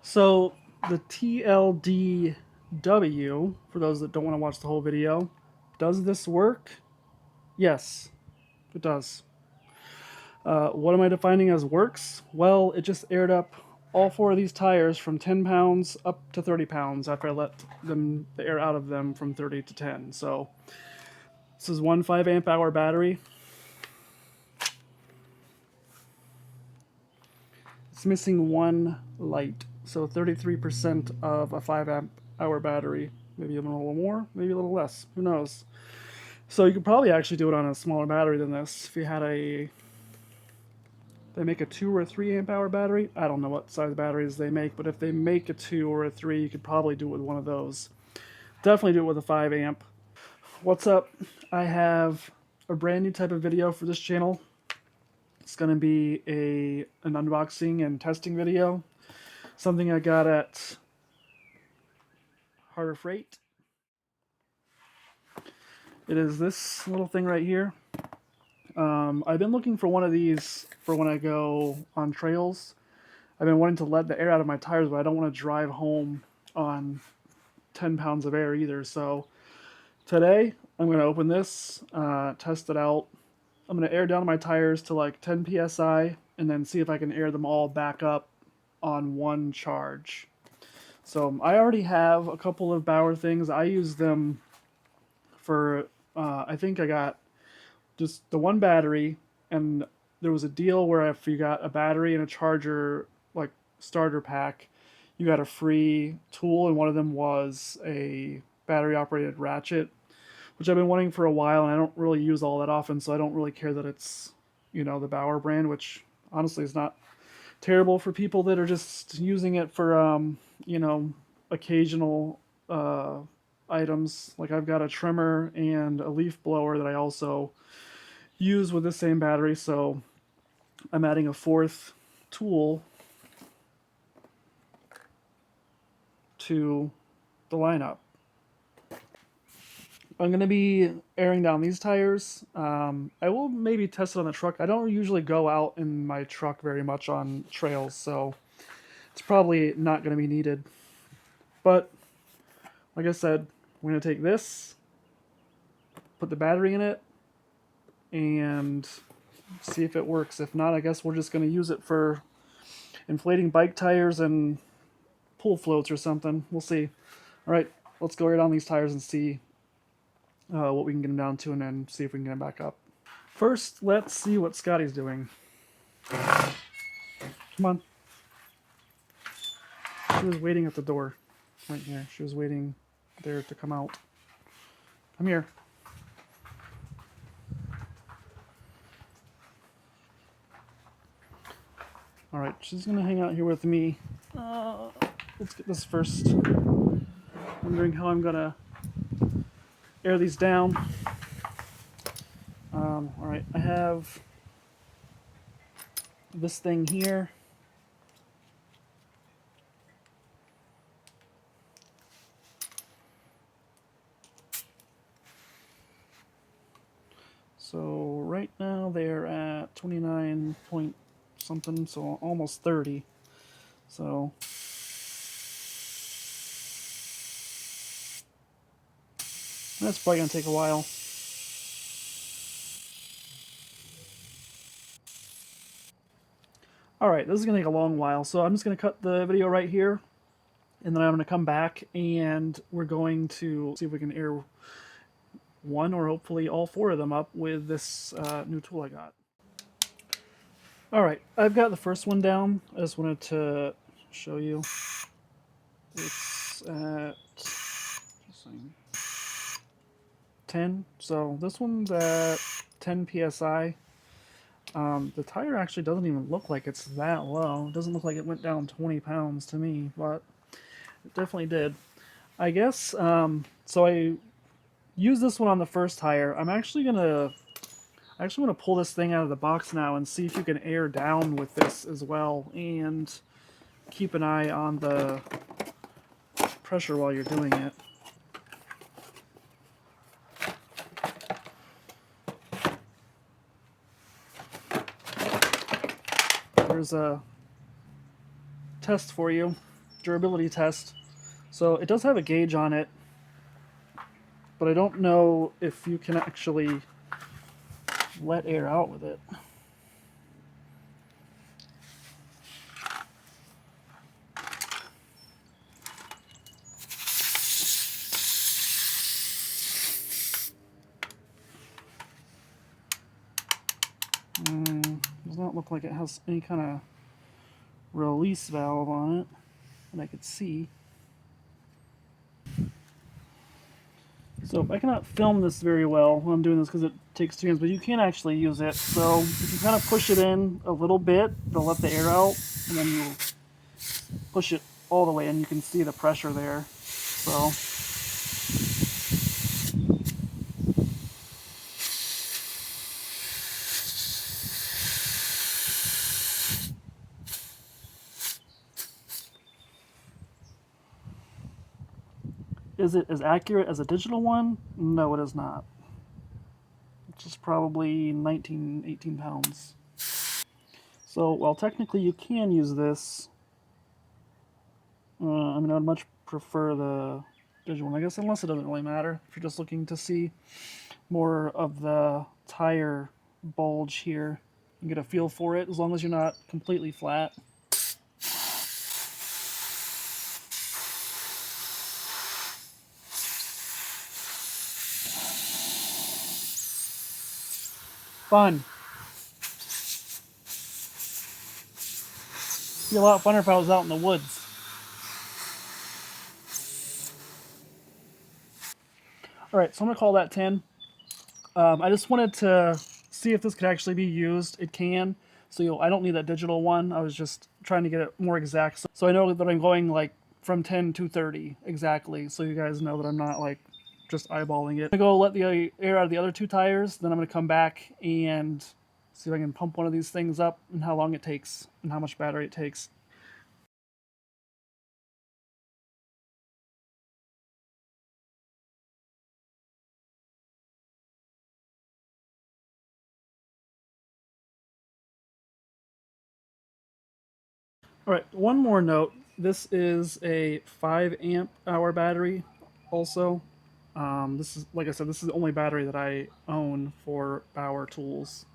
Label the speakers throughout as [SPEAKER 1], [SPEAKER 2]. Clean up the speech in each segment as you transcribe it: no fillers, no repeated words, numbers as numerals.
[SPEAKER 1] So the TLDW, for those that don't want to watch the whole video, does this work? Yes, it does. What am I defining as works? Well, it just aired up all four of these tires from 10 pounds up to 30 pounds after I let the air out of them from 30 to 10. So this is one 5 amp hour battery. It's missing one light, so 33% of a 5 amp hour battery. Maybe a little more, maybe a little less, who knows. So you could probably actually do it on a smaller battery than this. If you had they make a 2 or a 3 amp hour battery. I don't know what size batteries they make, but if they make a 2 or a 3, you could probably do it with one of those. Definitely do it with a 5 amp. What's up? I have a brand new type of video for this channel. It's going to be an unboxing and testing video. Something I got at Harbor Freight. It is this little thing right here. I've been looking for one of these for when I go on trails. I've been wanting to let the air out of my tires, but I don't want to drive home on 10 pounds of air either. So today I'm going to open this, test it out. I'm going to air down my tires to like 10 psi and then see if I can air them all back up on one charge. So I already have a couple of Bauer things. I use them for, I think I got just the one battery, and there was a deal where if you got a battery and a charger, like starter pack, you got a free tool, and one of them was a battery operated ratchet, which I've been wanting for a while, and I don't really use all that often, so I don't really care that it's, you know, the Bauer brand, which honestly is not terrible for people that are just using it for, you know, occasional items. Like I've got a trimmer and a leaf blower that I also use with the same battery, so I'm adding a fourth tool to the lineup. I'm going to be airing down these tires. I will maybe test it on the truck. I don't usually go out in my truck very much on trails, so it's probably not going to be needed. But like I said, we're going to take this, put the battery in it, and see if it works. If not, I guess we're just going to use it for inflating bike tires and pool floats or something. We'll see. All right, let's go air down these tires and see what we can get them down to, and then see if we can get them back up. First, let's see what Scotty's doing. Come on. She was waiting at the door right here. She was waiting there to come out. Come here. All right, she's gonna hang out here with me. Let's get this first. Wondering how I'm gonna air these down. All right, I have this thing here. So right now they're at 29 point something, so almost 30. So that's probably gonna take a while. Alright, this is gonna take a long while, so I'm just gonna cut the video right here, and then I'm gonna come back and we're going to see if we can air one or hopefully all four of them up with this new tool I got. Alright, I've got the first one down. I just wanted to show you. It's at 10, so this one's at 10 psi. The tire actually doesn't even look like it's that low. It doesn't look like it went down 20 pounds to me, but it definitely did. I guess, so I used this one on the first tire. I'm actually gonna pull this thing out of the box now and see if you can air down with this as well, and keep an eye on the pressure while you're doing it. There's a test for you. durability test. So it does have a gauge on it, but I don't know if you can actually let air out with it. Does not look like it has any kind of release valve on it that I could see. So I cannot film this very well when I'm doing this because it takes 2 hands, but you can actually use it. So if you kind of push it in a little bit to let the air out, and then you push it all the way in, you can see the pressure there. So is it as accurate as a digital one? No, it is not. It's just probably 19, 18 pounds. So, well, technically you can use this. I mean, I would much prefer the digital one, I guess, unless it doesn't really matter. If you're just looking to see more of the tire bulge here, you get a feel for it, as long as you're not completely flat. Fun. It'd be a lot funner if I was out in the woods. Alright, so I'm going to call that 10. I just wanted to see if this could actually be used. It can. So I don't need that digital one. I was just trying to get it more exact. So I know that I'm going like from 10 to 30 exactly. So you guys know that I'm not like just eyeballing it. I'm going to go let the air out of the other 2 tires. Then I'm going to come back and see if I can pump one of these things up and how long it takes and how much battery it takes. All right, one more note. This is a 5 amp hour battery also. This is, like I said, this is the only battery that I own for Bauer tools.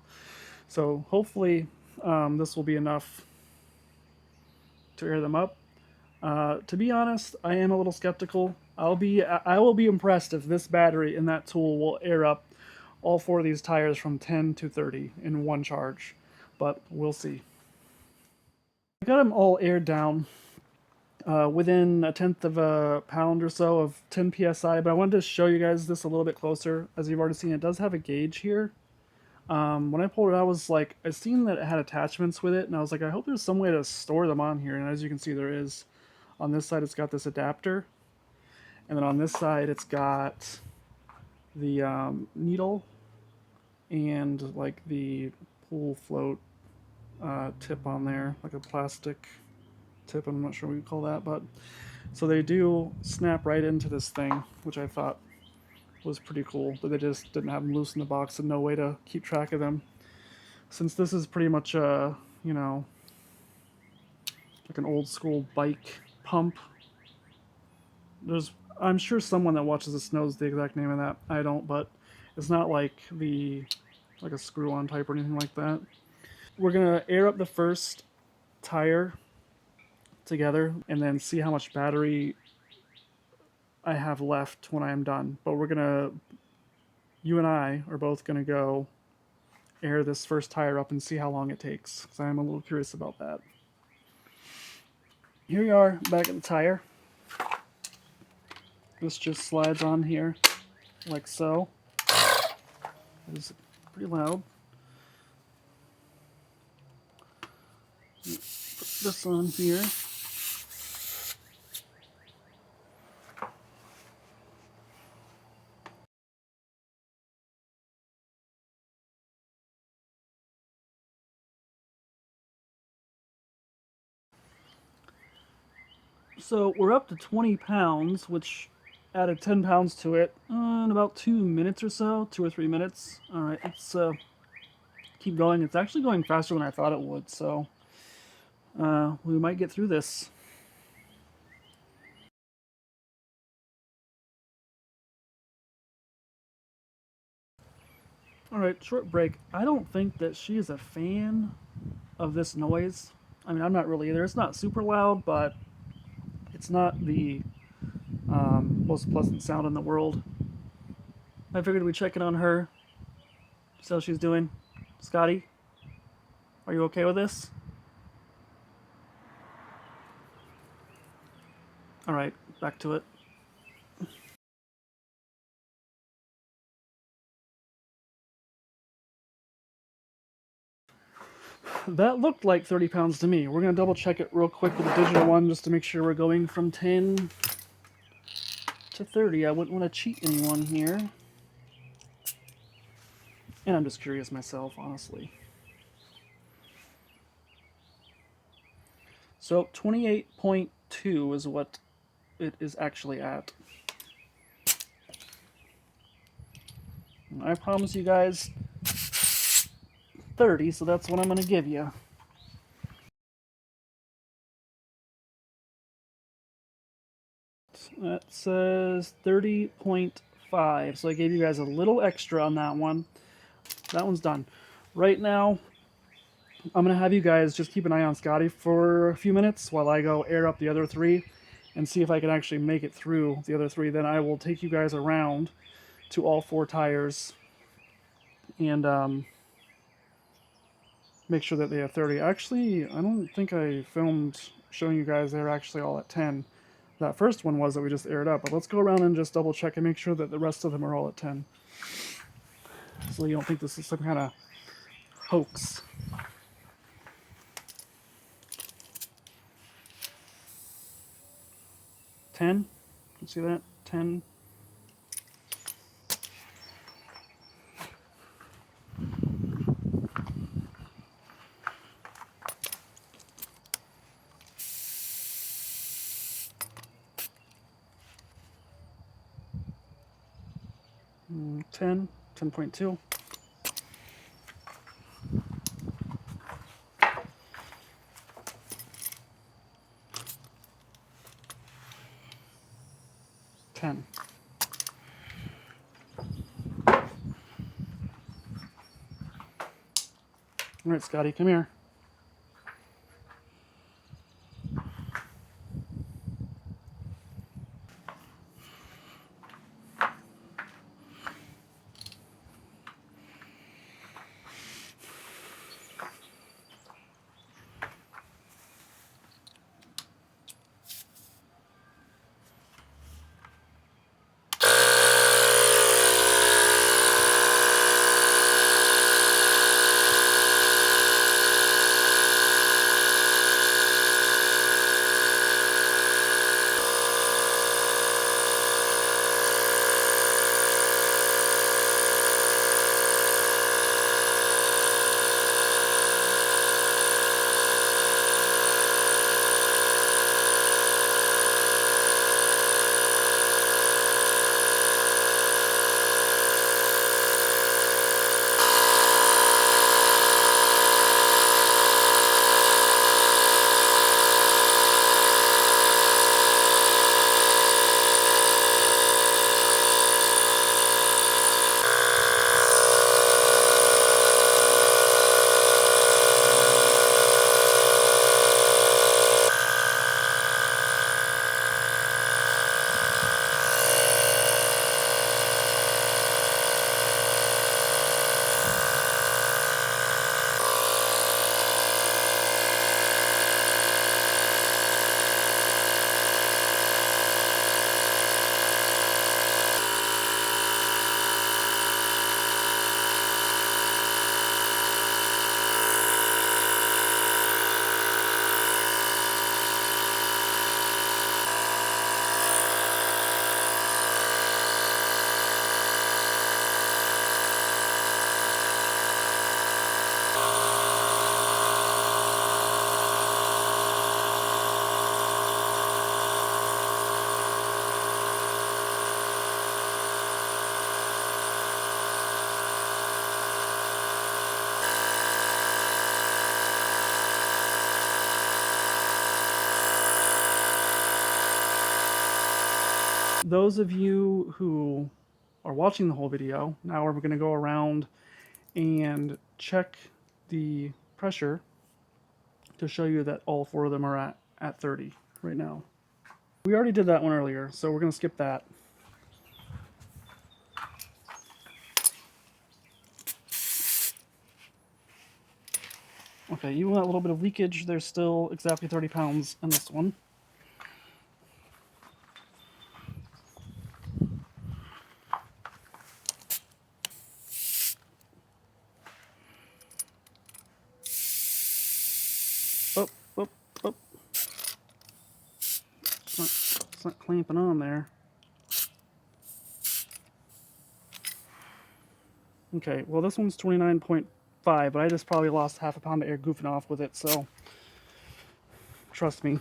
[SPEAKER 1] So hopefully this will be enough to air them up. To be honest, I am a little skeptical. I will be impressed if this battery in that tool will air up all 4 of these tires from 10 to 30 in one charge, but we'll see. I got them all aired down within 1/10 of a pound or so of 10 psi, but I wanted to show you guys this a little bit closer. As you've already seen, it does have a gauge here. When I pulled it out, I was like, I seen that it had attachments with it, and I was like, I hope there's some way to store them on here, and as you can see, there is. On this side, it's got this adapter, and then on this side, it's got the needle and like the pool float tip on there, like a plastic tip. I'm not sure what you call that, but so they do snap right into this thing, which I thought was pretty cool, but they just didn't have them loose in the box and no way to keep track of them. Since this is pretty much a, you know, like an old school bike pump, I'm sure someone that watches this knows the exact name of that. I don't, but it's not like a screw-on type or anything like that. We're gonna air up the first tire together and then see how much battery I have left when I am done. But you and I are both gonna go air this first tire up and see how long it takes, because I am a little curious about that. Here we are back at the tire. This just slides on here like so. It's pretty loud. Put this on here. So we're up to 20 pounds, which added 10 pounds to it in about 2 minutes or so, 2 or 3 minutes. All right, let's keep going. It's actually going faster than I thought it would, so we might get through this. Alright, short break. I don't think that she is a fan of this noise. I mean, I'm not really either. It's not super loud, but it's not the most pleasant sound in the world. I figured we'd check in on her, see how she's doing. Scotty, are you okay with this? Alright, back to it. That looked like 30 pounds to me. We're going to double check it real quick with the digital one just to make sure we're going from 10 to 30. I wouldn't want to cheat anyone here. And I'm just curious myself, honestly. So 28.2 is what it is actually at. I promise you guys 30, so that's what I'm going to give you. That says 30.5, so I gave you guys a little extra on that one. That one's done. Right now, I'm going to have you guys just keep an eye on Scotty for a few minutes while I go air up the other three and see if I can actually make it through the other three. Then I will take you guys around to all four tires and make sure that they have 30. Actually, I don't think I filmed showing you guys they're actually all at 10. That first one was that we just aired up, but let's go around and just double check and make sure that the rest of them are all at 10. So you don't think this is some kind of hoax. 10? You see that? 10. Mm, 10, 10.2. All right, Scotty, come here. Those of you who are watching the whole video, now we're going to go around and check the pressure to show you that all 4 of them are at 30 right now. We already did that one earlier, so we're going to skip that. Okay, even with a little bit of leakage, there's still exactly 30 pounds in this one. Oh, oh, oh. It's not clamping on there. Okay, well this one's 29.5, but I just probably lost half a pound of air goofing off with it, so trust me.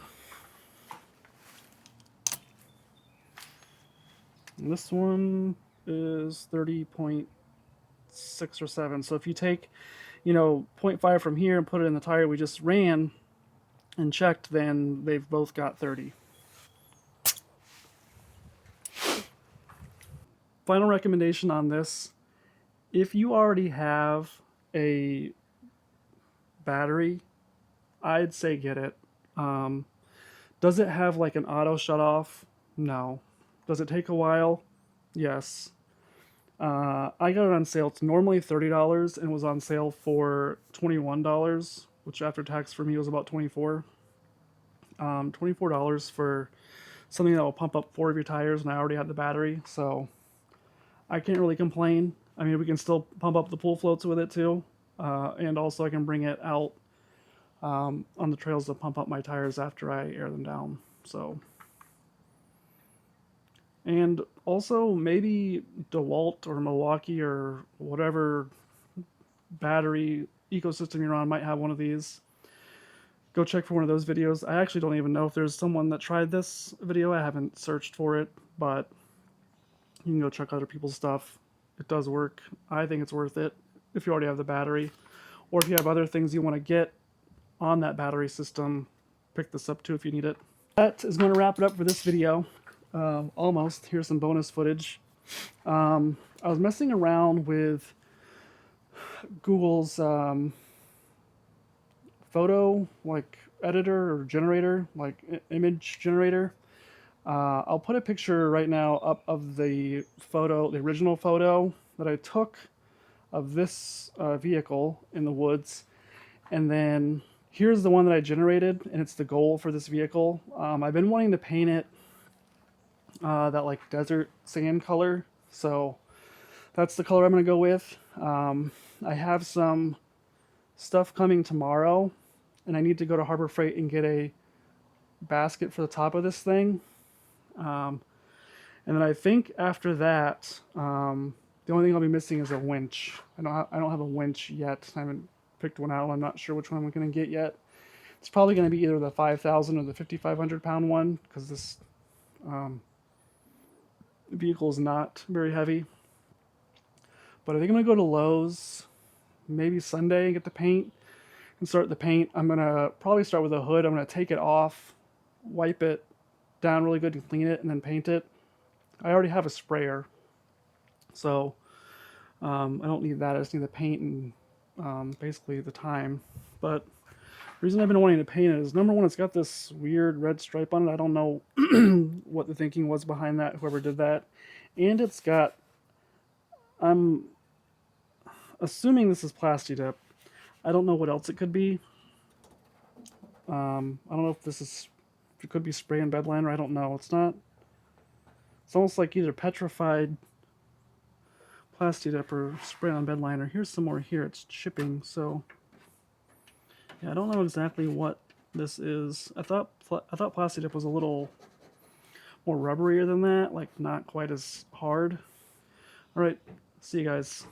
[SPEAKER 1] And this one is 30.6 or 7. So if you take, 0.5 from here and put it in the tire we just ran and checked, then they've both got 30. Final recommendation on this: if you already have a battery, I'd say get it. Does it have like an auto shut off? No. Does it take a while? Yes. I got it on sale. It's normally $30 and was on sale for $21, which after tax for me was about $24. $24 for something that will pump up 4 of your tires, and I already had the battery, so I can't really complain. I mean, we can still pump up the pool floats with it too, and also I can bring it out on the trails to pump up my tires after I air them down. So, and also maybe DeWalt or Milwaukee or whatever battery ecosystem you're on might have one of these. Go check for one of those videos. I actually don't even know if there's someone that tried this video. I haven't searched for it, but you can go check other people's stuff. It does work. I think it's worth it if you already have the battery, or if you have other things you want to get on that battery system, pick this up too if you need it. That is going to wrap it up for this video. Almost. Here's some bonus footage. I was messing around with Google's photo editor or generator, image generator. I'll put a picture right now up of the original photo that I took of this vehicle in the woods, and then here's the one that I generated, and it's the goal for this vehicle. I've been wanting to paint it that desert sand color, so that's the color I'm going to go with. I have some stuff coming tomorrow, and I need to go to Harbor Freight and get a basket for the top of this thing. And then I think after that, the only thing I'll be missing is a winch. I don't have a winch yet. I haven't picked one out. I'm not sure which one I'm going to get yet. It's probably going to be either the 5,000 or the 5,500 pound one, because this vehicle is not very heavy. But I think I'm going to go to Lowe's maybe Sunday and get the paint and start the paint. I'm going to probably start with a hood. I'm going to take it off, wipe it down really good and clean it, and then paint it. I already have a sprayer, so I don't need that. I just need the paint and basically the time. But the reason I've been wanting to paint it is, number one, it's got this weird red stripe on it. I don't know what the thinking was behind that, whoever did that. And it's got, I'm assuming this is Plasti Dip. I don't know what else it could be. I don't know if it could be spray and bed liner. I don't know. It's almost like either petrified Plasti Dip or spray on bed liner. Here's some more here. It's chipping, so yeah, I don't know exactly what this is. I thought Plasti Dip was a little more rubberier than that, not quite as hard. All right, see you guys.